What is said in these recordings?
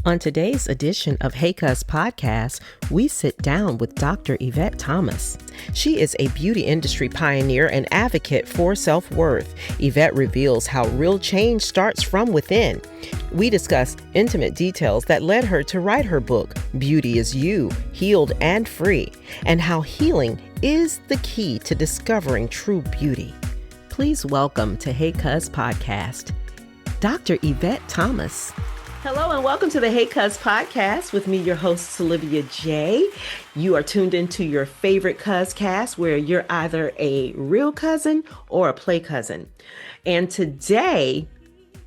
On today's edition of Hey Cuzz podcast, we sit down with Dr. Yvette Thomas. She is a beauty industry pioneer and advocate for self-worth. Yvette reveals how real change starts from within. We discuss intimate details that led her to write her book, Beauty is You, Healed and Free, and how healing is the key to discovering true beauty. Please welcome to Hey Cuzz podcast, Dr. Yvette Thomas. Hello and welcome to the Hey Cuzz podcast with me, your host, Olivia J. You are tuned into your favorite Cuzzcast where you're either a real cousin or a play cousin. And today,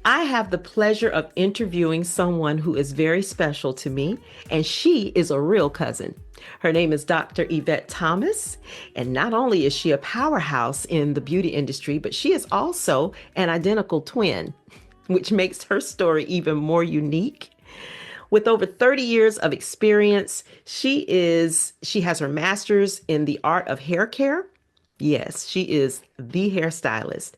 I have the pleasure of interviewing someone who is very special to me, and she is a real cousin. Her name is Dr. Yvette Thomas, and not only is she a powerhouse in the beauty industry, but she is also an identical twin, which makes her story even more unique. With over 30 years of experience, she has her master's in the art of hair care. Yes, she is the hairstylist,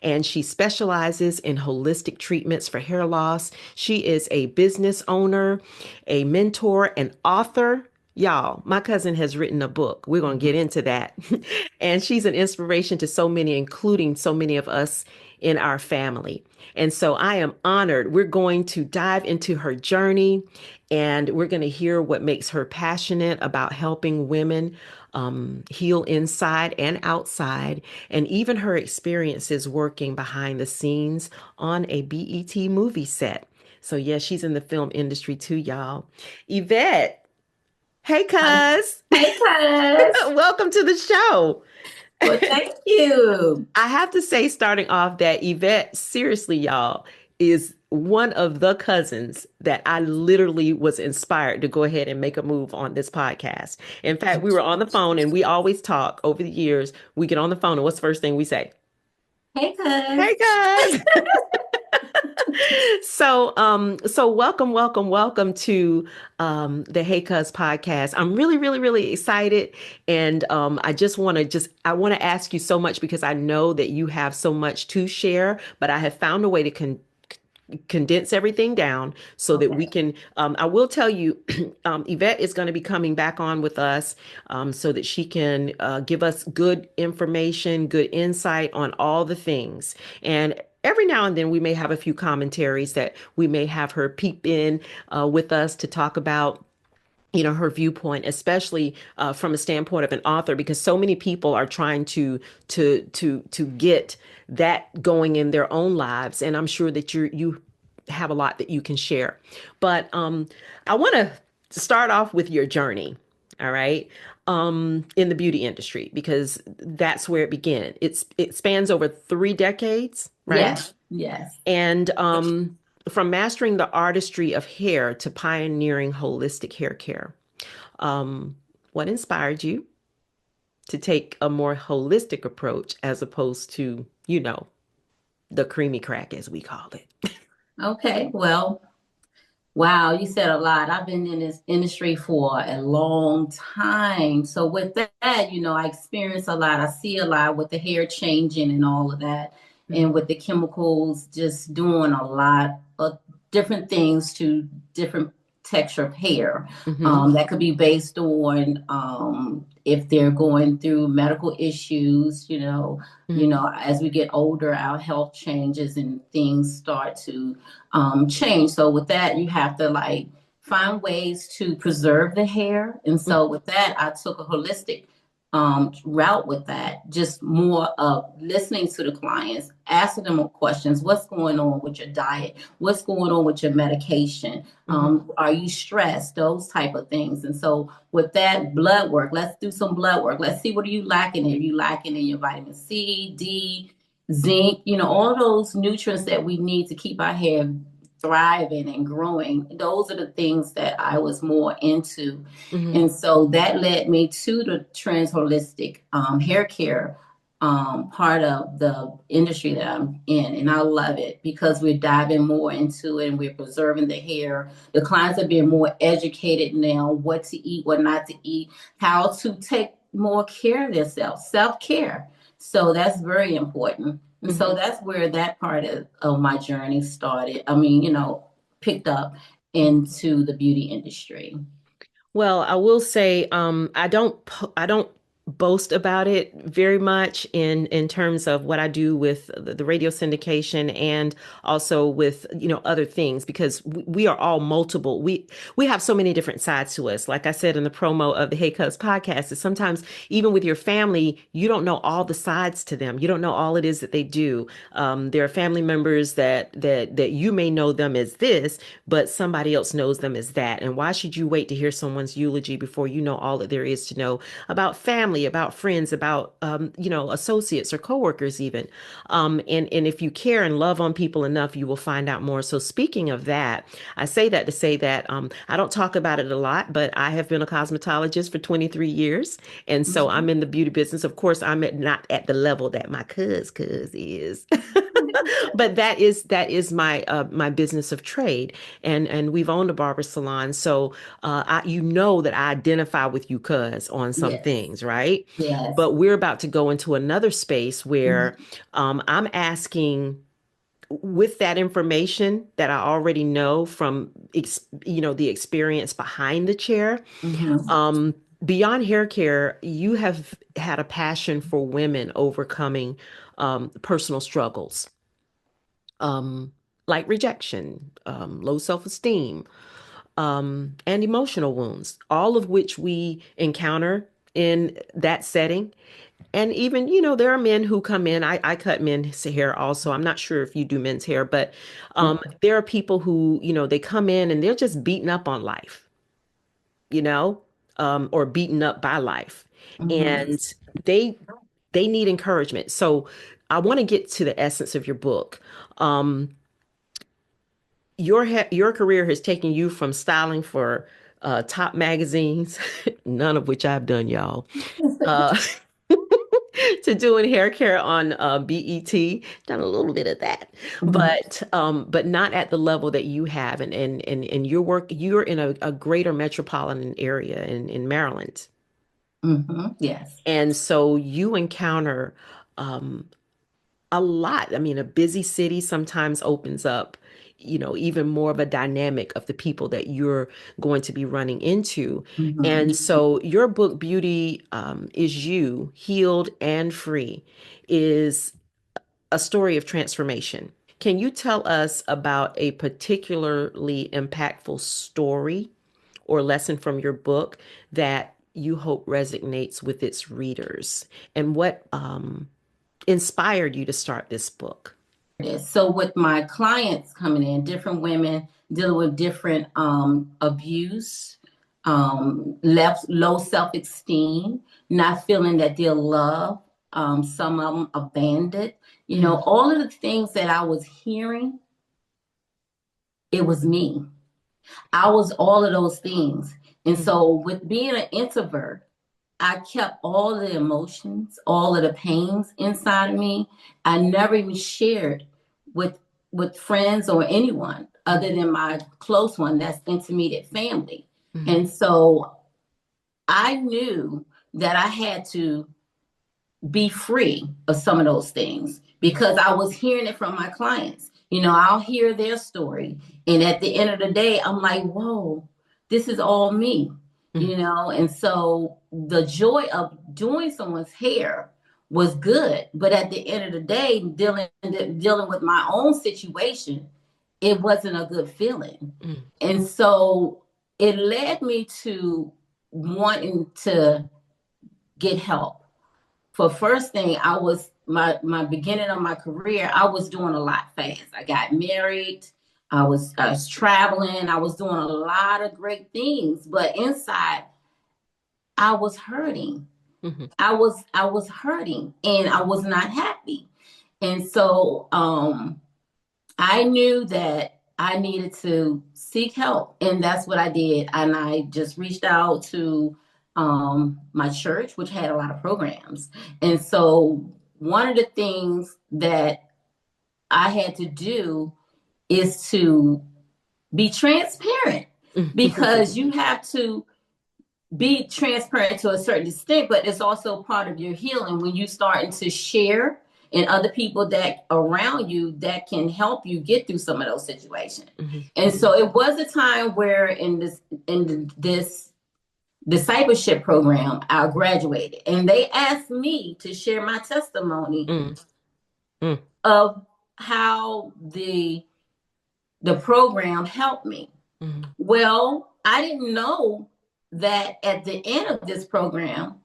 and she specializes in holistic treatments for hair loss. She is a business owner, a mentor, an author. Y'all, my cousin has written a book. We're going to get into that. And she's an inspiration to so many, including so many of us in our family. And so I am honored. We're going to dive into her journey, and we're going to hear what makes her passionate about helping women heal inside and outside, and even her experiences working behind the scenes on a BET movie set. So yes, she's in the film industry too, y'all. Yvette, hey, Cuzz. Hey, Cuzz. Welcome to the show. Well, thank you. I have to say, starting off, that Yvette, seriously, y'all, is one of the cousins that I literally was inspired to go ahead and make a move on this podcast. In fact, we were on the phone, and we always talk over the years. We get on the phone, and what's the first thing we say? Hey, Cuzz. Hey, Cuzz. So welcome to the Hey Cuzz podcast. I'm really excited, and I want to ask you so much because I know that you have so much to share, but I have found a way to condense everything down so that we can, I will tell you, Yvette is going to be coming back on with us so that she can give us good information, good insight on all the things. And every now and then we may have a few commentaries that we may have her peep in with us to talk about, you know, her viewpoint, especially from a standpoint of an author, because so many people are trying to get that going in their own lives. And I'm sure that you have a lot that you can share. But I want to start off with your journey. All right. In the beauty industry, because that's where it began. It spans over 3 decades, right? Yes. And from mastering the artistry of hair to pioneering holistic hair care. What inspired you to take a more holistic approach as opposed to, you know, the creamy crack, as we call it? Okay. Well, wow, you said a lot. I've been in this industry for a long time. So with that, you know, I experience a lot. I see a lot with the hair changing and all of that. And with the chemicals just doing a lot of different things to different texture of hair. That could be based on if they're going through medical issues, you know, as we get older, our health changes and things start to change. So with that, you have to like find ways to preserve the hair. And so with that, I took a holistic route with that, just more of listening to the clients, asking them questions. What's going on with your diet? What's going on with your medication? Are you stressed? Those type of things. And so with that, blood work, let's do some blood work. Let's see what are you lacking in. Are you lacking in your vitamin C, D, zinc, you know, all those nutrients that we need to keep our hair thriving and growing. Those are the things that I was more into. And so that led me to the trans holistic hair care part of the industry that I'm in. And I love it because we're diving more into it and we're preserving the hair. The clients are being more educated now, what to eat, what not to eat, how to take more care of themselves, self-care. So that's very important. And so that's where that part of my journey started. I mean, you know, picked up. into the beauty industry. Well, I will say, I don't boast about it very much in terms of what I do with the radio syndication and also with, other things, because we are all multiple. We have so many different sides to us. Like I said in the promo of the Hey Cuzz podcast, is sometimes even with your family, you don't know all the sides to them. You don't know all it is that they do. There are family members that you may know them as this, but somebody else knows them as that. And why should you wait to hear someone's eulogy before you know all that there is to know about family, about friends, about associates or coworkers even. And if you care and love on people enough, you will find out more. So speaking of that, I say that to say that I don't talk about it a lot, but I have been a cosmetologist for 23 years. And so I'm in the beauty business. Of course, not at the level that my cuz is. But that is my business of trade, and we've owned a barber salon, so that I identify with you, cuz, on some Yes, things, right? yes. But we're about to go into another space where Mhm. I'm asking, with that information that I already know from the experience behind the chair, Mhm. um, beyond hair care, you have had a passion for women overcoming personal struggles, like rejection, low self-esteem, and emotional wounds, all of which we encounter in that setting. And even, there are men who come in. I cut men's hair also. I'm not sure if you do men's hair, but there are people who, they come in and they're just beaten up on life, you know, or beaten up by life. Mhm. And they they need encouragement. So I want to get to the essence of your book. Um, your career has taken you from styling for top magazines, none of which I've done, y'all, uh, to doing hair care on BET. Done a little bit of that, Mhm. but not at the level that you have. And your work, you're in a greater metropolitan area in Maryland, Mhm. Yes. and so you encounter um, a lot. I mean, a busy city sometimes opens up, even more of a dynamic of the people that you're going to be running into. Mhm. And so your book, Beauty is You, Healed and Free, is a story of transformation. Can you tell us about a particularly impactful story or lesson from your book that you hope resonates with its readers? And what inspired you to start this book? Yes. So with my clients coming in, different women dealing with different abuse, left low self-esteem, not feeling that they're loved, some of them abandoned, Mm, all of the things that I was hearing, it was me. I was all of those things. And mm, so with being an introvert, I kept all the emotions, all of the pains inside of me. I never even shared with with friends or anyone mm, other than my close one, that's intermediate family. mm, And so I knew that I had to be free of some of those things because I was hearing it from my clients. I'll hear their story. And at the end of the day, I'm like, whoa, this is all me, mm, And so the joy of doing someone's hair was good. But at the end of the day, dealing with my own situation, it wasn't a good feeling. mm, And so it led me to wanting to get help. For first thing, I was my beginning of my career, I was doing a lot fast. I got married, I was traveling, I was doing a lot of great things, but inside I was hurting. mhm, I was hurting and I was not happy. And so I knew that I needed to seek help, and that's what I did. And I just reached out to my church, which had a lot of programs. And so, one of the things that I had to do is to be transparent because you have to be transparent to a certain extent, but it's also part of your healing when you starting to share. and other people that around you that can help you get through some of those situations. And so it was a time where in this discipleship program, I graduated, and they asked me to share my testimony of how the program helped me. Well, I didn't know that at the end of this program,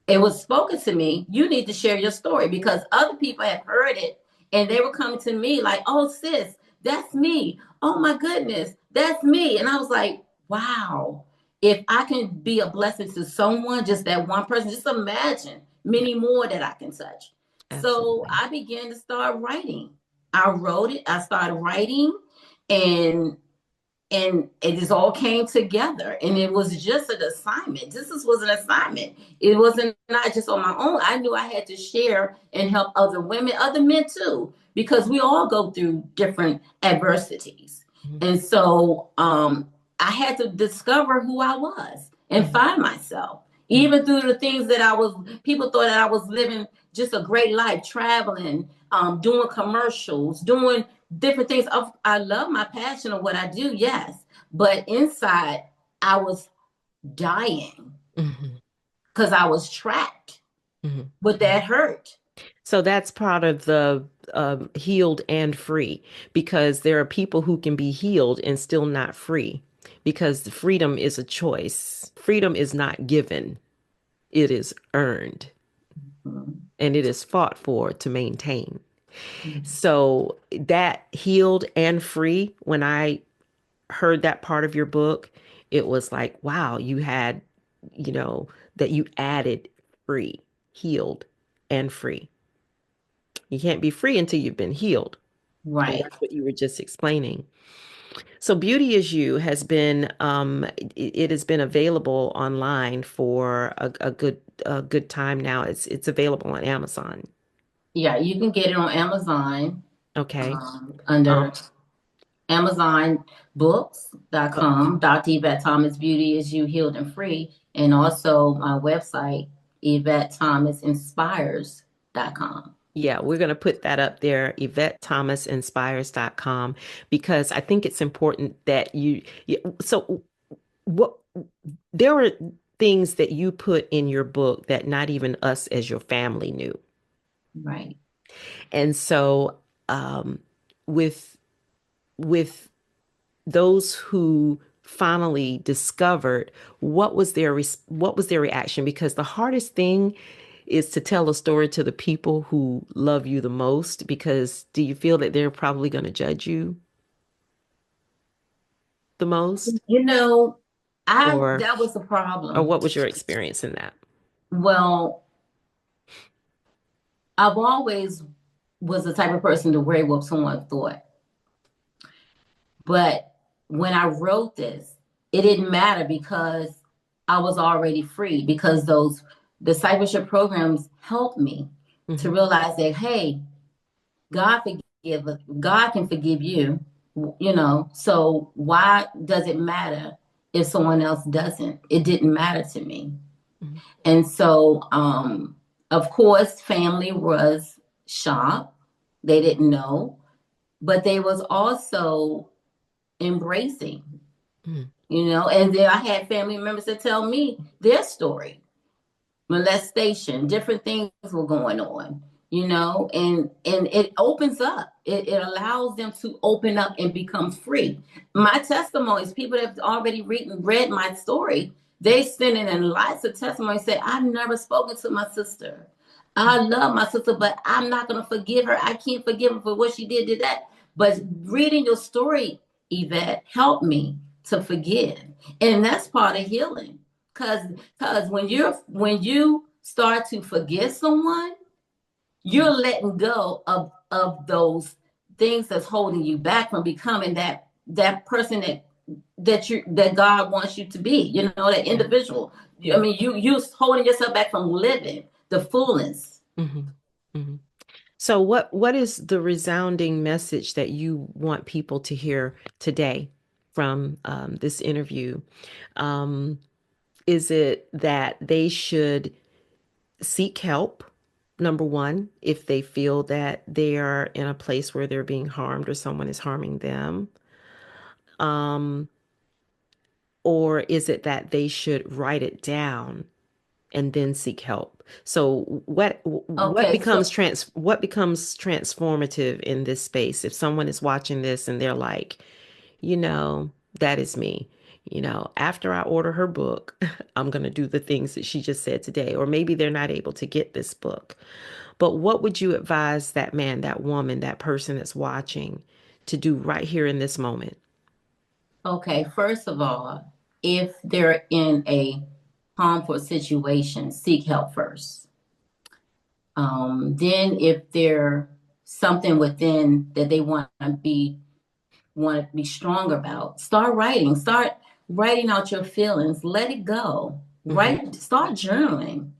it was spoken to me, you need to share your story, because other people have heard it and they were coming to me like, oh, sis, that's me. Oh, my goodness, that's me. And I was like, wow, if I can be a blessing to someone, just that one person, just imagine many more that I can touch. So I began to start writing. I wrote it. I started writing, and it just all came together, and it was just an assignment. Was an assignment. It wasn't not just on my own. I knew I had to share and help other women, other men too, because we all go through different adversities. And so I had to discover who I was and find myself, even through the things that people thought that I was living just a great life, traveling, doing commercials, doing different things. I love my passion of what I do, yes. But inside, I was dying because I was trapped with that hurt. So that's part of the healed and free, because there are people who can be healed and still not free, because freedom is a choice. Freedom is not given. It is earned, and it is fought for to maintain. So that healed and free, when I heard that part of your book, it was like, wow, you had, that you added free, healed, and free. You can't be free until you've been healed. Right. And that's what you were just explaining. So Beauty Is You has been, it has been available online for a good time now. It's available on Amazon. Yeah, you can get it on Amazon. Okay. Under AmazonBooks.com. Dr. Yvette Thomas, Beauty Is You, Healed and Free. And also my website, YvetteThomasInspires.com. Yeah, we're going to put that up there, YvetteThomasInspires.com, because I think it's important that so what, there are things that you put in your book that not even us as your family knew. Right. And so with those who finally discovered, what was their reaction? Because the hardest thing is to tell a story to the people who love you the most, because do you feel that they're probably going to judge you the most? That was the problem. Or what was your experience in that? Well, I've always was the type of person to worry what someone thought. But when I wrote this, it didn't matter, because I was already free, because those discipleship programs helped me to realize that, hey, God can forgive you, so why does it matter if someone else doesn't? It didn't matter to me. And so, of course, family was shocked. They didn't know, but they was also embracing, and then I had family members that tell me their story, molestation, different things were going on, and it opens up, it allows them to open up and become free. My testimonies, people that have already read my story, they send in lots of testimonies, say, I've never spoken to my sister, I love my sister, but I'm not going to forgive her. I can't forgive her for what she did that. But reading your story, Yvette, helped me to forgive. And that's part of healing. Because when you start to forgive someone, you're letting go of those things that's holding you back from becoming that person that God wants you to be, that individual. I mean, you holding yourself back from living the fullness. So what is the resounding message that you want people to hear today from this interview? Is it that they should seek help? Number one, if they feel that they are in a place where they're being harmed or someone is harming them. Um, or is it that they should write it down and then seek help? So Okay, so what becomes transformative in this space if someone is watching this and they're like, you know, that is me. After I order her book, I'm going to do the things that she just said today. Or maybe they're not able to get this book. But what would you advise that man, that woman, that person that's watching to do right here in this moment? okay, first of all, if they're in a harmful situation, seek help first. Then if there's something within that they want to be strong about, start writing out your feelings, let it go, Hmm. start journaling,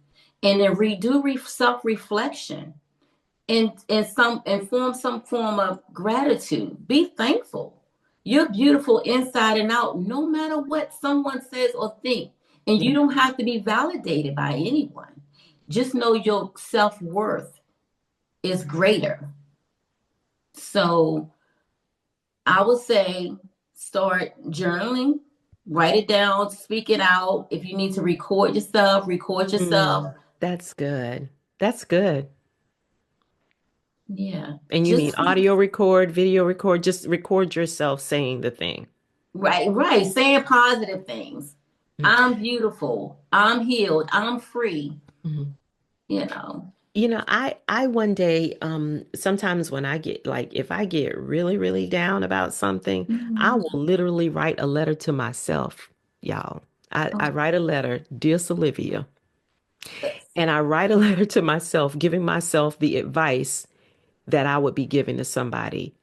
and then self-reflection, and form some form of gratitude. Be thankful. You're beautiful inside and out, no matter what someone says or think. And you Yeah. don't have to be validated by anyone. Just know your self-worth is greater. So I would say start journaling, write it down, speak it out. If you need to record yourself, record yourself. That's good. That's good. Yeah. And you mean Just audio record, video record, just record yourself saying the thing. right. Saying positive things. I'm beautiful. I'm healed. I'm free. Mhm. You know. I one day, sometimes when I get like, if I get really, really down about something, I will Mhm. literally write a letter to myself, y'all. I Oh, write a letter, dear Olivia, yes. and I write a letter to myself, giving myself the advice that I would be giving to somebody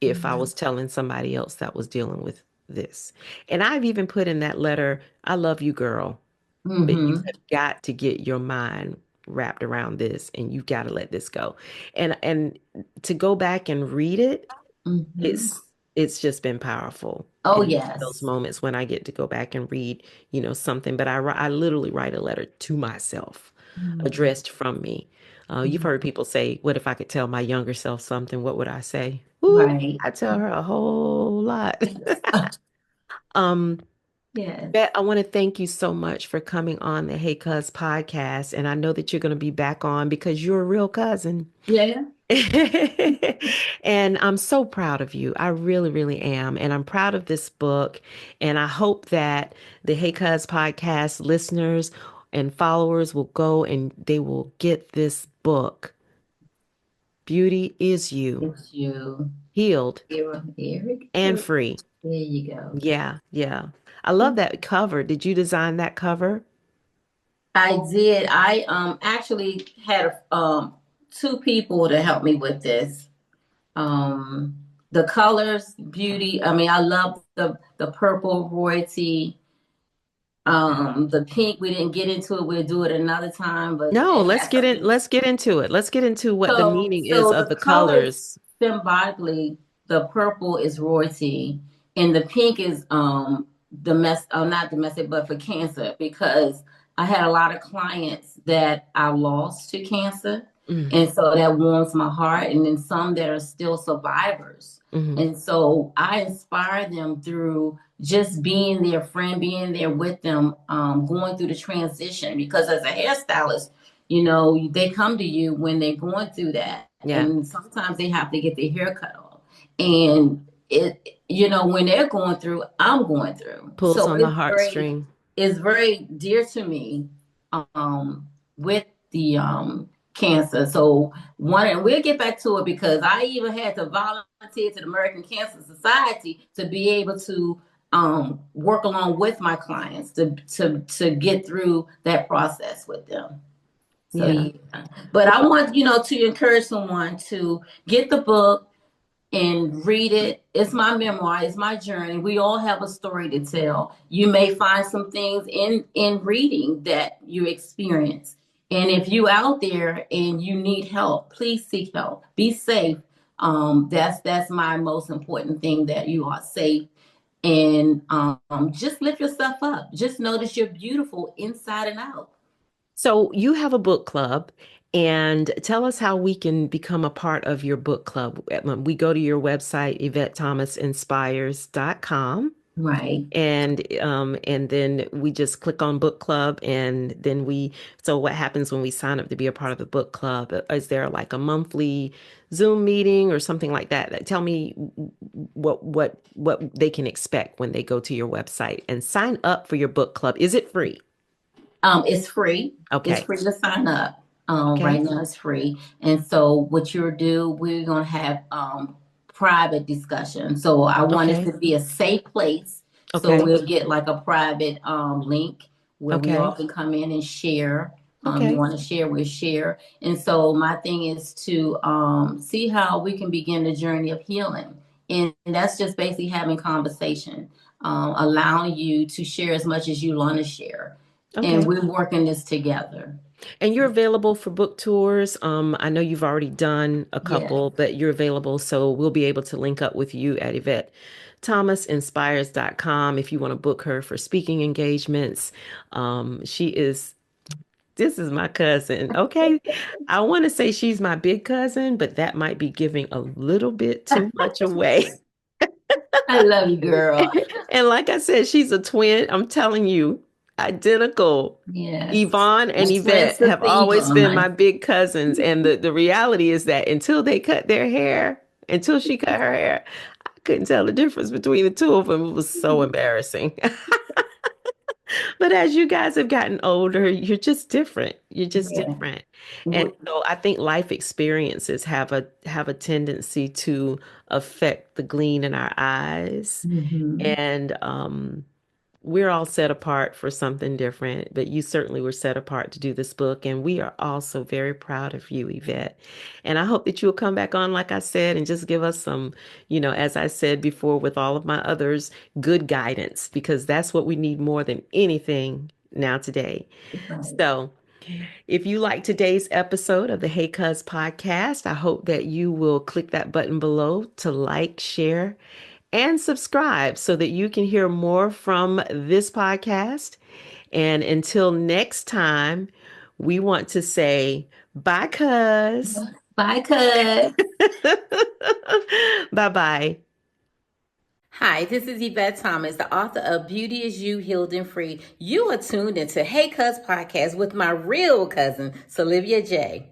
if I was telling somebody else that was dealing with this. And I've even put in that letter, I love you, girl, but you Mm-hmm. have got to get your mind wrapped around this and you've got to let this go. And to go back and read it, Mm-hmm. it's just been powerful. Oh, And those yes. moments when I get to go back and read, something, but I literally write a letter to myself Mhm. addressed from me. You've heard people say, what if I could tell my younger self something? What would I say? Ooh, Right. I tell her a whole lot. Yes. Um, Yes. Bet, I want to thank you so much for coming on the Hey Cuz podcast. And I know that you're going to be back on because you're a real cousin. Yeah. And I'm so proud of you. I really, really am. And I'm proud of this book. And I hope that the Hey Cuz podcast listeners and followers will go and they will get this book. Beauty is you, It's you. healed Here we and go. free. There you go. Yeah, yeah. I love that cover. Did you design that cover? I did. I actually had two people to help me with this. Um the colors, beauty. I mean, I love the purple royalty. The pink, we didn't get into it. We'll do it another time, but No, it has something. let's get into it. Let's get into what the So meaning is so of the the colors colors. symbolically, the purple is royalty, and the pink is not domestic, but for cancer, because I had a lot of clients that I lost to cancer. Mm, And so that warms my heart. And then some that are still survivors. mhm. And so I inspire them through just being their friend, being there with them, going through the transition. Because as a hairstylist, they come to you when they're going through that. Yeah, And sometimes they have to get their hair cut off. And when they're going through, I'm going through. pulls So on the heartstring. it's very dear to me, with the cancer. So and we'll get back to it, because I even had to volunteer to the American Cancer Society to be able to work along with my clients to get through that process with them. So Yeah. yeah, but I Well, want to encourage someone to get the book and read it. It's my memoir, it's my journey. We all have a story to tell. You may find some things in reading that you experience. And if you out there and you need help, please seek help. Be safe. That's my most important thing, that you are safe. And just lift yourself up. Just notice you're beautiful inside and out. so you have a book club And tell us how we can become a part of your book club. We go to your website, YvetteThomasInspires.com. Right. And then we just click on book club, and then so what happens when we sign up to be a part of the book club? Is there like a monthly Zoom meeting or something like that? Tell me what they can expect when they go to your website and sign up for your book club. Is it free? It's free. It's Okay. free to sign up. Right Okay. now it's free. And so what you'll do, we're gonna have private discussion. So I want it Okay. to be a safe place. So Okay. we'll get like a private link where we all Okay. can come in and share. You Okay. want to share, we share. And so my thing is to see how we can begin the journey of healing. And that's just basically having conversation, allowing you to share as much as you want to share, and Okay. we're working this together. And you're available for book tours. I know you've already done a Yeah. couple, but you're available. So we'll be able to link up with you at YvetteThomasInspires.com if you want to book her for speaking engagements. This is my cousin. Okay. I want to say she's my big cousin, but that might be giving a little bit too much away. I love you, girl. And like I said, she's a twin. I'm telling you, identical. Yes. Yvonne and A twin Yvette have sister always been my Yvonne. big cousins. And the reality is that until she cut her hair, I couldn't tell the difference between the two of them. It was so embarrassing. But as you guys have gotten older, you're just different. You're just Yeah. different. And so I think life experiences have a tendency to affect the gleam in our eyes. Mm-hmm. And we're all set apart for something different, but you certainly were set apart to do this book. And we are also very proud of you, Yvette. And I hope that you'll come back on, like I said, and just give us some, as I said before with all of my others, good guidance, because that's what we need more than anything now today. Right. So if you like today's episode of the Hey Cuzz podcast, I hope that you will click that button below to like, share, and subscribe so that you can hear more from this podcast. And until next time, we want to say bye, cuz. Bye, Cuz. Bye bye. Hi, this is Yvette Thomas, the author of Beauty is You, Healed and Free. You are tuned into Hey Cuz podcast with my real cousin, Sylvia J.